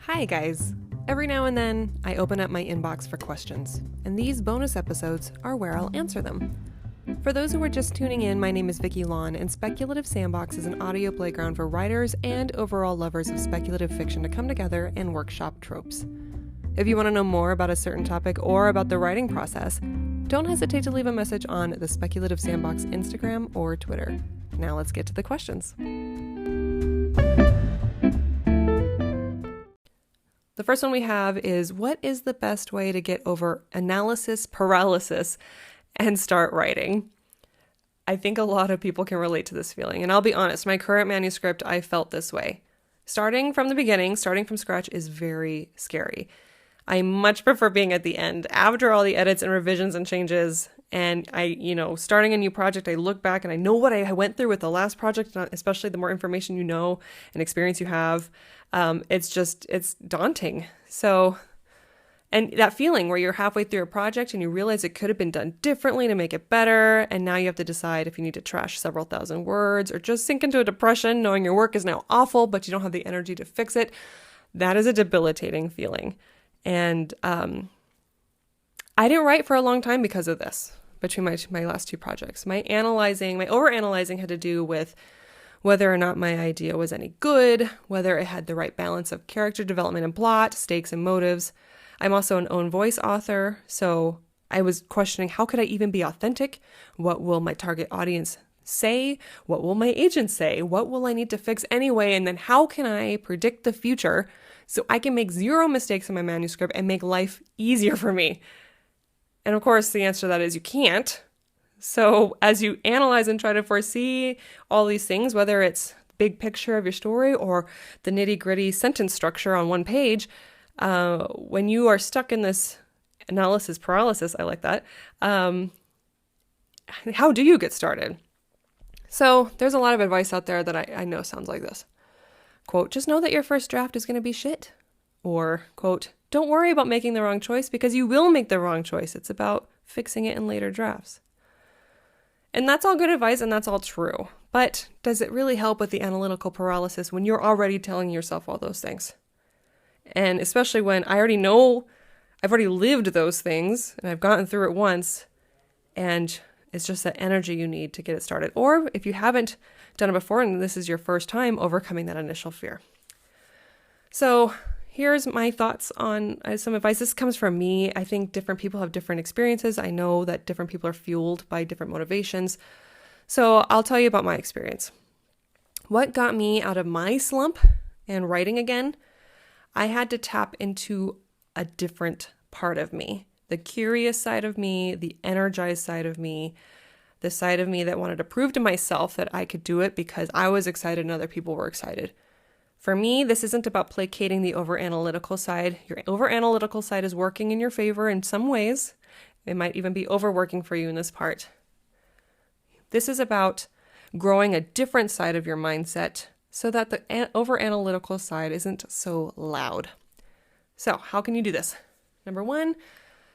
Hi guys! Every now and then, I open up my inbox for questions, and these bonus episodes are where I'll answer them. For those who are just tuning in, my name is Vicky Lawn, and Speculative Sandbox is an audio playground for writers and overall lovers of speculative fiction to come together and workshop tropes. If you want to know more about a certain topic or about the writing process, don't hesitate to leave a message on the Speculative Sandbox Instagram or Twitter. Now let's get to the questions. The first one we have is, what is the best way to get over analysis paralysis and start writing? I think a lot of people can relate to this feeling. And I'll be honest, my current manuscript, I felt this way. Starting from the beginning, starting from scratch is very scary. I much prefer being at the end after all the edits and revisions and changes. And starting a new project, I look back and I know what I went through with the last project, especially the more information you know and experience you have. It's daunting. So, and that feeling where you're halfway through a project and you realize it could have been done differently to make it better. And now you have to decide if you need to trash several thousand words or just sink into a depression knowing your work is now awful, but you don't have the energy to fix it. That is a debilitating feeling. And I didn't write for a long time because of this, between my last two projects. My overanalyzing had to do with whether or not my idea was any good, whether it had the right balance of character development and plot, stakes and motives. I'm also an own voice author, so I was questioning, how could I even be authentic? What will my target audience say? What will my agent say? What will I need to fix anyway? And then how can I predict the future so I can make zero mistakes in my manuscript and make life easier for me? And of course, the answer to that is you can't. So as you analyze and try to foresee all these things, whether it's the big picture of your story or the nitty-gritty sentence structure on one page, when you are stuck in this analysis paralysis, I like that, how do you get started? So there's a lot of advice out there that I know sounds like this. Quote, just know that your first draft is going to be shit. Or, quote, don't worry about making the wrong choice because you will make the wrong choice. It's about fixing it in later drafts. And that's all good advice and that's all true. But does it really help with the analytical paralysis when you're already telling yourself all those things? And especially when I already know, I've already lived those things and I've gotten through it once, and it's just that energy you need to get it started. Or if you haven't done it before and this is your first time, overcoming that initial fear. So here's my thoughts on some advice. This comes from me. I think different people have different experiences. I know that different people are fueled by different motivations. So I'll tell you about my experience. What got me out of my slump and writing again, I had to tap into a different part of me. The curious side of me, the energized side of me, the side of me that wanted to prove to myself that I could do it because I was excited and other people were excited. For me, this isn't about placating the over-analytical side. Your over-analytical side is working in your favor in some ways. It might even be overworking for you in this part. This is about growing a different side of your mindset so that the over-analytical side isn't so loud. So, how can you do this? Number one,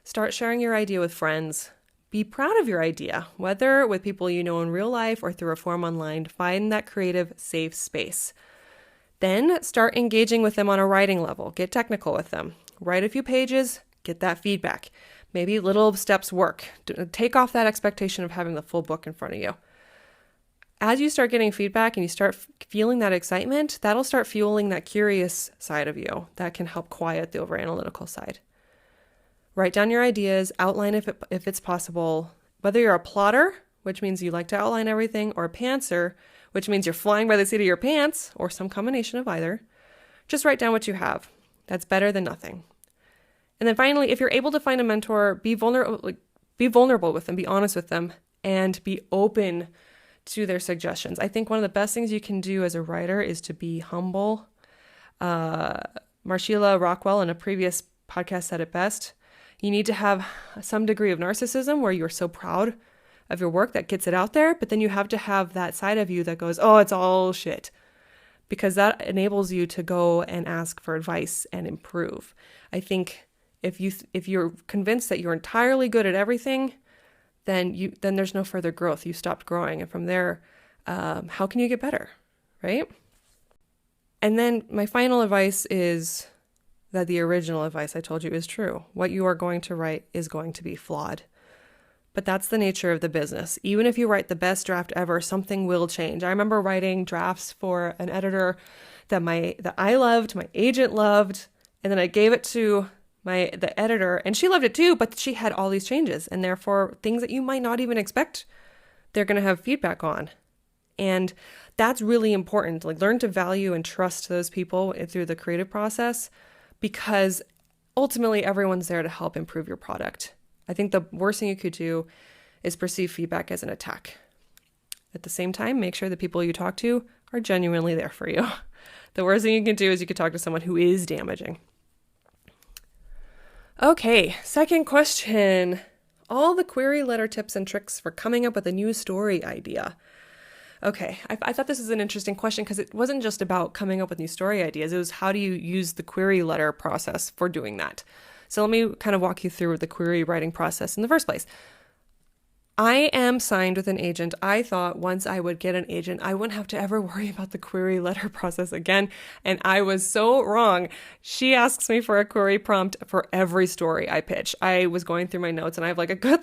start sharing your idea with friends. Be proud of your idea, whether with people you know in real life or through a forum online. Find that creative, safe space. Then start engaging with them on a writing level. Get technical with them. Write a few pages, get that feedback. Maybe little steps work. Take off that expectation of having the full book in front of you. As you start getting feedback and you start feeling that excitement, that'll start fueling that curious side of you that can help quiet the overanalytical side. Write down your ideas, outline if it's possible. Whether you're a plotter, which means you like to outline everything, or a pantser, which means you're flying by the seat of your pants, or some combination of either, just write down what you have. That's better than nothing. And then finally, if you're able to find a mentor, be vulnerable with them, be honest with them, and be open to their suggestions. I think one of the best things you can do as a writer is to be humble. Marshila Rockwell in a previous podcast said it best. You need to have some degree of narcissism where you're so proud of your work that gets it out there, but then you have to have that side of you that goes, oh, it's all shit, because that enables you to go and ask for advice and improve. I think if you're convinced that you're entirely good at everything, then there's no further growth. You stopped growing, and from there, how can you get better, right? And then my final advice is that the original advice I told you is true. What you are going to write is going to be flawed. But that's the nature of the business. Even if you write the best draft ever, something will change. I remember writing drafts for an editor that I loved, my agent loved, and then I gave it to the editor, and she loved it too, but she had all these changes, and therefore things that you might not even expect they're going to have feedback on. And that's really important. Like, learn to value and trust those people through the creative process, because ultimately everyone's there to help improve your product. I think the worst thing you could do is perceive feedback as an attack. At the same time, make sure the people you talk to are genuinely there for you. The worst thing you can do is you could talk to someone who is damaging. Okay, second question. All the query letter tips and tricks for coming up with a new story idea. Okay, I thought this was an interesting question because it wasn't just about coming up with new story ideas. It was, how do you use the query letter process for doing that? So let me kind of walk you through the query writing process in the first place. I am signed with an agent. I thought once I would get an agent, I wouldn't have to ever worry about the query letter process again. And I was so wrong. She asks me for a query prompt for every story I pitch. I was going through my notes and I have like a good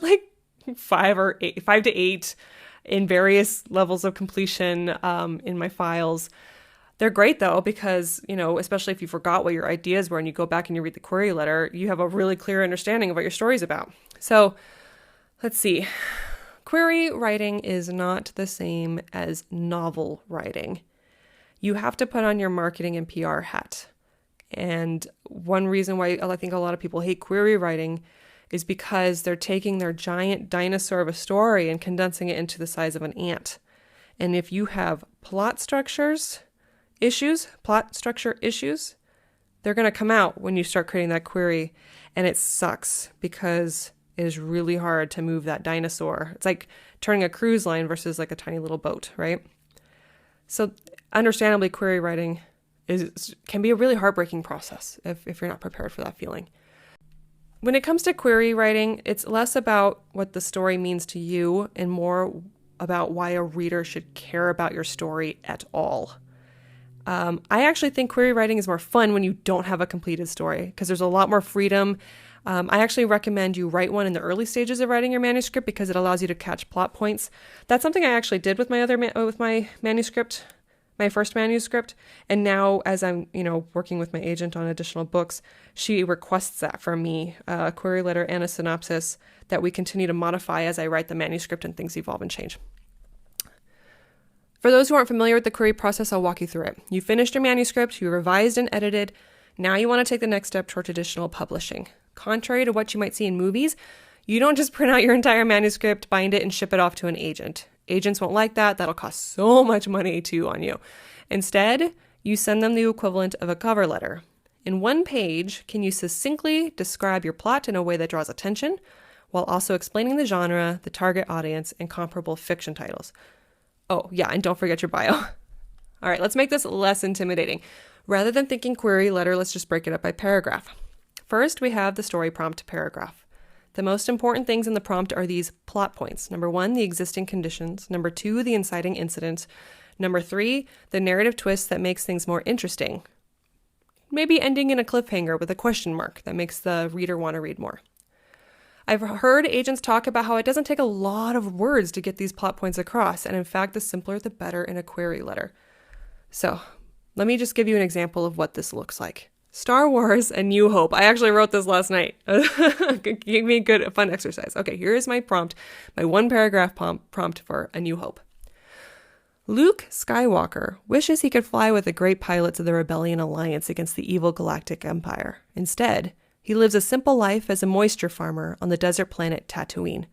5 to 8 in various levels of completion in my files. They're great though, because, especially if you forgot what your ideas were and you go back and you read the query letter, you have a really clear understanding of what your story's about. So let's see. Query writing is not the same as novel writing. You have to put on your marketing and PR hat. And one reason why I think a lot of people hate query writing is because they're taking their giant dinosaur of a story and condensing it into the size of an ant. And if you have plot structure issues, they're going to come out when you start creating that query. And it sucks because it is really hard to move that dinosaur. It's like turning a cruise line versus like a tiny little boat, right? So understandably, query writing can be a really heartbreaking process if you're not prepared for that feeling. When it comes to query writing, it's less about what the story means to you and more about why a reader should care about your story at all. I actually think query writing is more fun when you don't have a completed story because there's a lot more freedom. I actually recommend you write one in the early stages of writing your manuscript because it allows you to catch plot points. That's something I actually did with my manuscript, my first manuscript. And now as I'm, working with my agent on additional books, she requests that from me, a query letter and a synopsis that we continue to modify as I write the manuscript and things evolve and change. For those who aren't familiar with the query process, I'll walk you through it. You finished your manuscript, you revised and edited. Now you want to take the next step toward traditional publishing. Contrary to what you might see in movies, you don't just print out your entire manuscript, bind it, and ship it off to an agent. Agents won't like that. That'll cost so much money on you. Instead, you send them the equivalent of a cover letter. In one page, can you succinctly describe your plot in a way that draws attention, while also explaining the genre, the target audience, and comparable fiction titles. Oh, yeah, and don't forget your bio. All right, let's make this less intimidating. Rather than thinking query letter, let's just break it up by paragraph. First, we have the story prompt paragraph. The most important things in the prompt are these plot points. Number 1, the existing conditions. Number 2, the inciting incident. Number 3, the narrative twist that makes things more interesting. Maybe ending in a cliffhanger with a question mark that makes the reader want to read more. I've heard agents talk about how it doesn't take a lot of words to get these plot points across, and in fact, the simpler the better in a query letter. So, let me just give you an example of what this looks like. Star Wars: A New Hope. I actually wrote this last night. Gave me a fun exercise. Okay, here is my prompt, my one paragraph prompt for A New Hope. Luke Skywalker wishes he could fly with the great pilots of the Rebellion Alliance against the evil Galactic Empire. Instead, he lives a simple life as a moisture farmer on the desert planet Tatooine.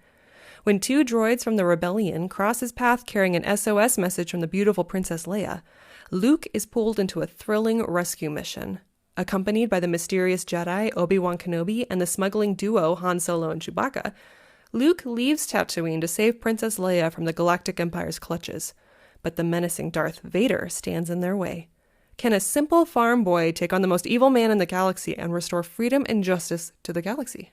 When 2 droids from the Rebellion cross his path carrying an SOS message from the beautiful Princess Leia, Luke is pulled into a thrilling rescue mission. Accompanied by the mysterious Jedi Obi-Wan Kenobi and the smuggling duo Han Solo and Chewbacca, Luke leaves Tatooine to save Princess Leia from the Galactic Empire's clutches. But the menacing Darth Vader stands in their way. Can a simple farm boy take on the most evil man in the galaxy and restore freedom and justice to the galaxy?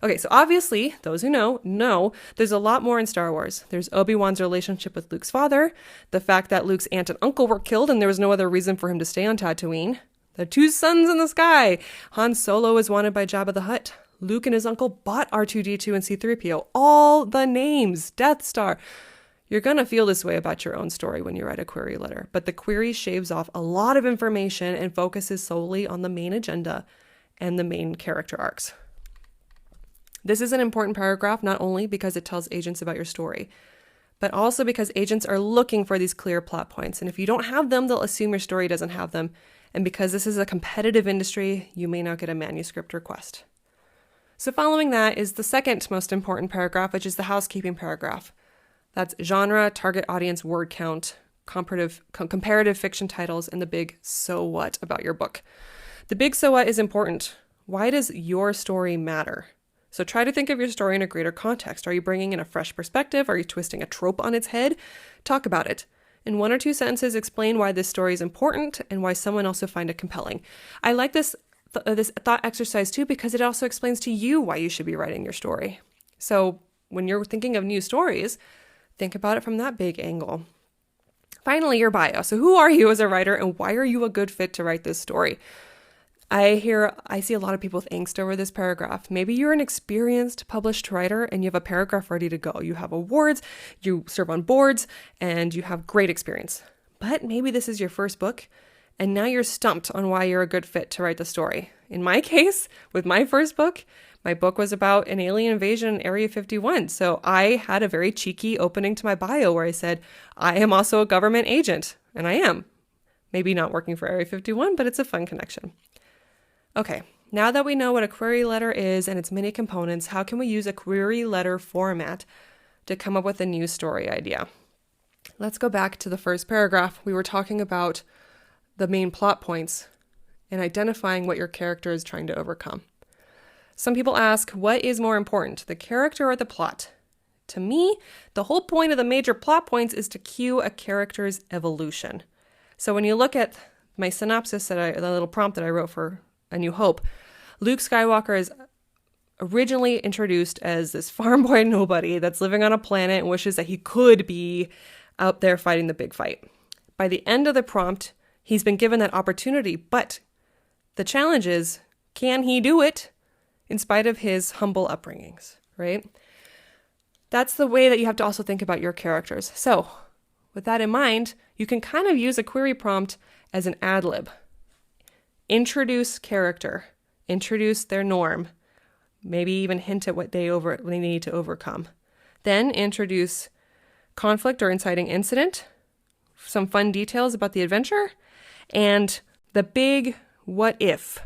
Okay, so obviously, those who know there's a lot more in Star Wars. There's Obi-Wan's relationship with Luke's father, the fact that Luke's aunt and uncle were killed and there was no other reason for him to stay on Tatooine. The two suns in the sky. Han Solo is wanted by Jabba the Hutt. Luke and his uncle bought R2-D2 and C-3PO. All the names. Death Star. You're going to feel this way about your own story when you write a query letter, but the query shaves off a lot of information and focuses solely on the main agenda and the main character arcs. This is an important paragraph, not only because it tells agents about your story, but also because agents are looking for these clear plot points. And if you don't have them, they'll assume your story doesn't have them. And because this is a competitive industry, you may not get a manuscript request. So following that is the second most important paragraph, which is the housekeeping paragraph. That's genre, target audience, word count, comparative fiction titles, and the big so what about your book. The big so what is important. Why does your story matter? So try to think of your story in a greater context. Are you bringing in a fresh perspective? Are you twisting a trope on its head? Talk about it. In 1 or 2 sentences, explain why this story is important and why someone else will find it compelling. I like this thought exercise too because it also explains to you why you should be writing your story. So when you're thinking of new stories, think about it from that big angle. Finally, your bio. So who are you as a writer and why are you a good fit to write this story? I see a lot of people with angst over this paragraph. Maybe you're an experienced published writer and you have a paragraph ready to go. You have awards, you serve on boards, and you have great experience. But maybe this is your first book and now you're stumped on why you're a good fit to write the story. In my case, with my first book, my book was about an alien invasion in Area 51. So I had a very cheeky opening to my bio where I said, I am also a government agent. And I am. Maybe not working for Area 51, but it's a fun connection. Okay, now that we know what a query letter is and its many components, how can we use a query letter format to come up with a new story idea? Let's go back to the first paragraph. We were talking about the main plot points and identifying what your character is trying to overcome. Some people ask, what is more important, the character or the plot? To me, the whole point of the major plot points is to cue a character's evolution. So when you look at my synopsis, the little prompt that I wrote for A New Hope, Luke Skywalker is originally introduced as this farm boy nobody that's living on a planet and wishes that he could be out there fighting the big fight. By the end of the prompt, he's been given that opportunity, but the challenge is, can he do it in spite of his humble upbringings, right? That's the way that you have to also think about your characters. So with that in mind, you can kind of use a query prompt as an ad lib. Introduce character, introduce their norm, maybe even hint at what they need to overcome. Then introduce conflict or inciting incident, some fun details about the adventure, and the big what if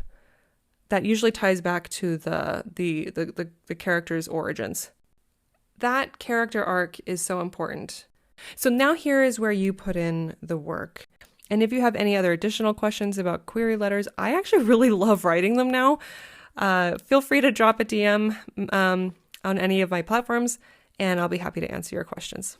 that usually ties back to the character's origins. That character arc is so important. So now here is where you put in the work. And if you have any other additional questions about query letters, I actually really love writing them now. Feel free to drop a DM on any of my platforms, and I'll be happy to answer your questions.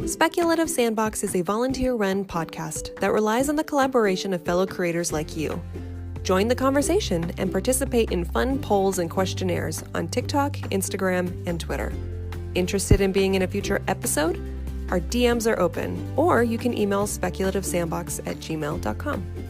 Speculative Sandbox is a volunteer-run podcast that relies on the collaboration of fellow creators like you. Join the conversation and participate in fun polls and questionnaires on TikTok, Instagram, and Twitter. Interested in being in a future episode? Our DMs are open, or you can email speculativesandbox@gmail.com.